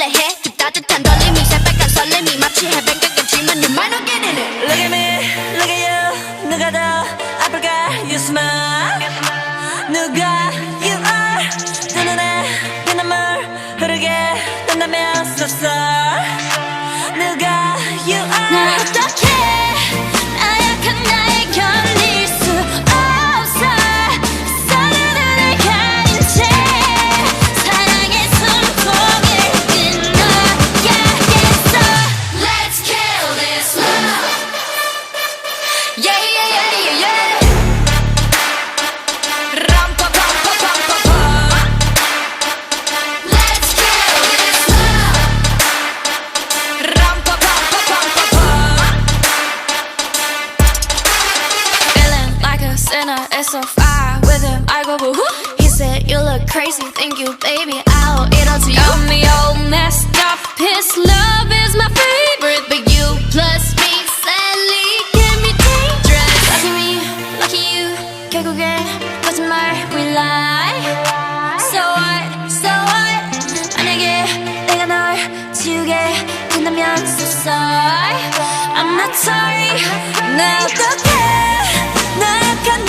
설레해 그 따뜻한 떨림이 새빨간 설렘이 마치 해변가 같지만 you might not get in it. Look at me, look at you. 누가 더 아플까? You smile. 누가 you are. 두 눈에 피눈물 흐르게 된다면 so sorry. 누가 you are. 난 어떡해 나약한 나에 견딜 수 없어 서로를 가린 채 사랑의 숨통을 끊어야겠어. Let's kill this love. Yeah yeah yeah yeah yeah. 람파파파파파파. Let's kill this love. 람파파파파파파. Feeling like a sinner, it's so far with him. I go boo hoo. He said you look crazy, thank you, baby. I'll eat all to you. Got me all messed up. His love is my favorite, but you plus me sadly can be dangerous. Lucky me, lucky you. 결국엔 거짓말 we lie. So what, so what? 만약에 내가 널 지우게 된다면 so sorry. I'm not sorry. 나 어떡해 나약한